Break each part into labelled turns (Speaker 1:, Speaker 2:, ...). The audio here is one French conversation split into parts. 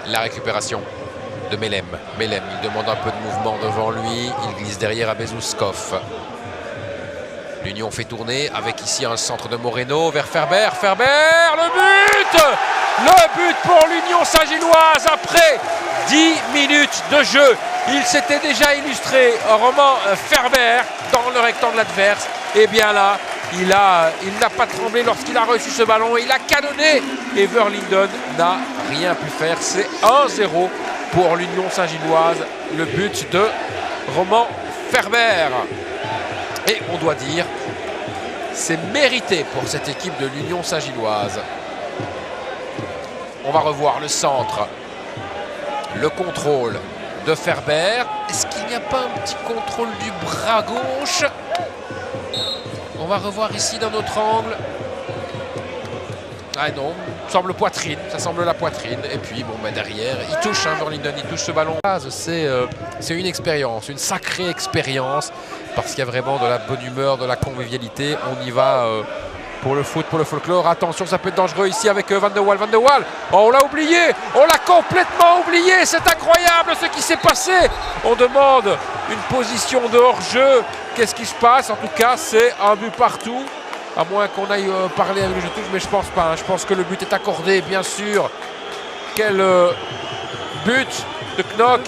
Speaker 1: La récupération de Melem. Melem, il demande un peu de mouvement devant lui. Il glisse derrière à Bezouskov. L'Union fait tourner avec ici un centre de Moreno vers Ferber. Ferber, le but! Le but pour l'Union Saint-Gilloise après 10 minutes de jeu. Il s'était déjà illustré, Romain Ferber, dans le rectangle adverse. Et bien là, il n'a pas tremblé lorsqu'il a reçu ce ballon. Il a canonné et Verlinden n'a rien pu faire. C'est 1-0 pour l'Union Saint-Gilloise. Le but de Romain Ferber. Et on doit dire, c'est mérité pour cette équipe de l'Union Saint-Gilloise. On va revoir le centre, le contrôle de Ferber. Est-ce qu'il n'y a pas un petit contrôle du bras gauche? On va revoir ici d'un autre angle. Ah non, semble poitrine, ça semble la poitrine. Et puis bon, ben derrière, il touche, Verlinden, il touche ce ballon. C'est une expérience, une sacrée expérience, parce qu'il y a vraiment de la bonne humeur, de la convivialité. On y va pour le foot, pour le folklore. Attention, ça peut être dangereux ici avec Van de Waal. Van de Waal, oh, on l'a oublié, on l'a complètement oublié. C'est incroyable ce qui s'est passé. On demande une position de hors-jeu. Qu'est-ce qui se passe? En tout cas, c'est un but partout. À moins qu'on aille parler avec le jeu touche, mais je pense pas. Je pense que le but est accordé, bien sûr. Quel but de Knock.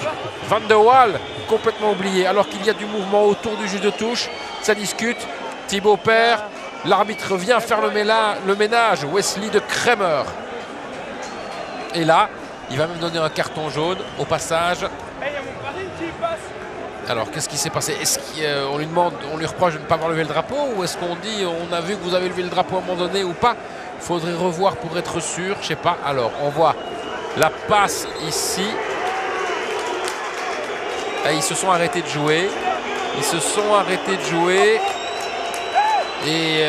Speaker 1: Van de Waal, complètement oublié. Alors qu'il y a du mouvement autour du jeu de touche. Ça discute. Thibaut perd. L'arbitre vient faire le ménage. Wesley de Kremer. Et là, il va même donner un carton jaune au passage. Alors, qu'est-ce qui s'est passé? Est-ce qu'on lui demande, on lui reproche de ne pas avoir levé le drapeau? Ou est-ce qu'on dit, on a vu que vous avez levé le drapeau à un moment donné ou pas? Il faudrait revoir pour être sûr, je ne sais pas. Alors, on voit la passe ici. Et ils se sont arrêtés de jouer. Ils se sont arrêtés de jouer. Et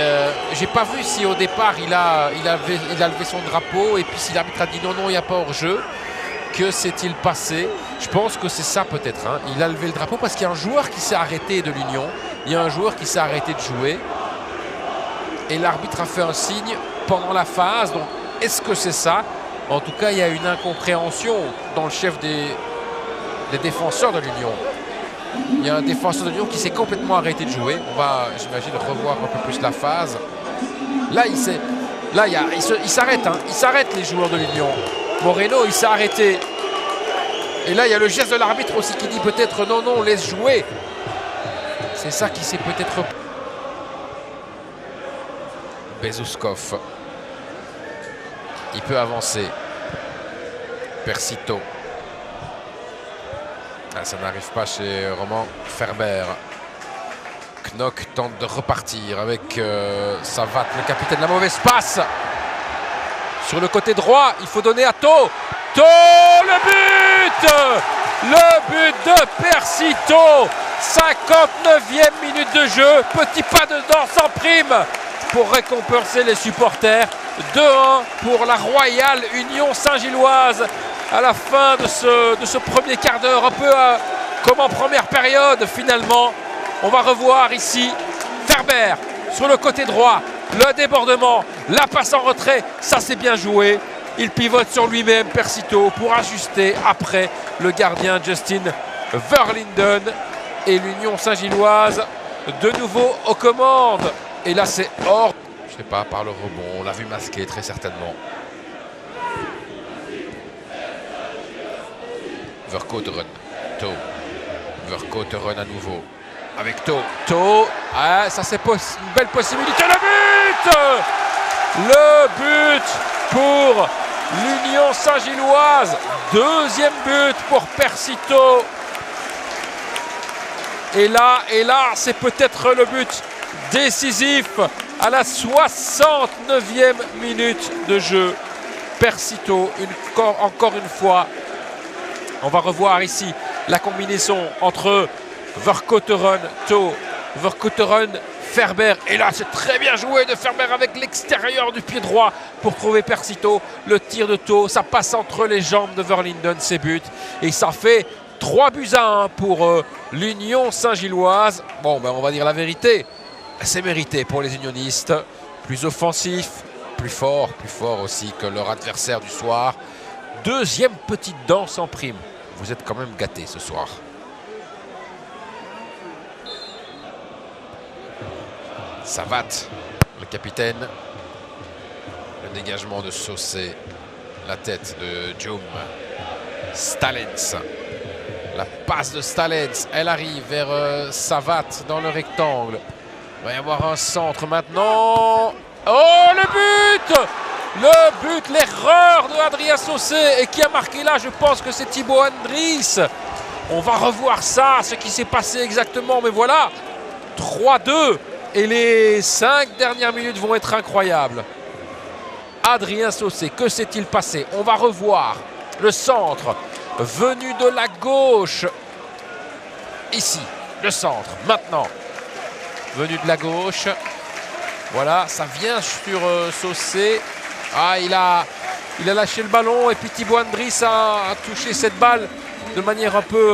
Speaker 1: j'ai pas vu si au départ il a levé son drapeau. Et puis si l'arbitre a dit non, non, il n'y a pas hors-jeu. Que s'est-il passé? Je pense que c'est ça peut-être. Hein. Il a levé le drapeau parce qu'il y a un joueur qui s'est arrêté de l'Union. Il y a un joueur qui s'est arrêté de jouer. Et l'arbitre a fait un signe pendant la phase. Donc est-ce que c'est ça? En tout cas, il y a une incompréhension dans le chef des défenseurs de l'Union. Il y a un défenseur de l'Union qui s'est complètement arrêté de jouer. On va, j'imagine, revoir un peu plus la phase. Là, il s'arrête. Hein. Ils s'arrêtent les joueurs de l'Union. Moreno, il s'est arrêté. Et là, il y a le geste de l'arbitre aussi qui dit peut-être non, non, laisse jouer. C'est ça qui s'est peut-être... Bezouskov. Il peut avancer. Persito. Ah, ça n'arrive pas chez Romain Ferber. Knock tente de repartir avec Savat, le capitaine de la mauvaise passe. Sur le côté droit, il faut donner à Tho. Tho, le but! Le but de Persito. 59e minute de jeu. Petit pas dedans sans prime pour récompenser les supporters. 2-1 pour la Royale Union Saint-Gilloise. À la fin de ce premier quart d'heure, un peu comme en première période finalement. On va revoir ici Ferber sur le côté droit. Le débordement, la passe en retrait, ça c'est bien joué. Il pivote sur lui-même, Persito, pour ajuster après le gardien Justin Verlinden. Et l'Union Saint-Gilloise de nouveau aux commandes. Et là c'est hors, je sais pas, par le rebond, on l'a vu masqué très certainement. Vercouteren, Tho. Vercouteren à nouveau. Avec Tho. Tho, ah, ça c'est une belle possibilité. Le but pour l'Union Saint-Gilloise. Deuxième but pour Persito. Et là, c'est peut-être le but décisif à la 69e minute de jeu. Persito, encore une fois. On va revoir ici la combinaison entre Vercouteren, Tho, Vercouteren, Ferber. Et là, c'est très bien joué de Ferber avec l'extérieur du pied droit pour trouver Persito. Le tir de Tho, ça passe entre les jambes de Verlinden, ses buts. Et ça fait 3-1 pour l'Union Saint-Gilloise. Bon, ben, on va dire la vérité. C'est mérité pour les unionistes. Plus offensif, plus fort aussi que leur adversaire du soir. Deuxième petite danse en prime. Vous êtes quand même gâtés ce soir. Savat, le capitaine. Le dégagement de Saucé. La tête de Djoum. Stalens. La passe de Stalens. Elle arrive vers Savat dans le rectangle. Il va y avoir un centre maintenant. Oh, le but! Le but, l'erreur de Adrien Saucé. Et qui a marqué là, je pense que c'est Thibaut Andries. On va revoir ça, ce qui s'est passé exactement. Mais voilà, 3-2. Et les 5 dernières minutes vont être incroyables. Adrien Saucé, que s'est-il passé? On va revoir le centre venu de la gauche. Ici, le centre, maintenant. Venu de la gauche. Voilà, ça vient sur Saucé. Ah, il a lâché le ballon et puis Thibaut Andries a touché cette balle de manière un peu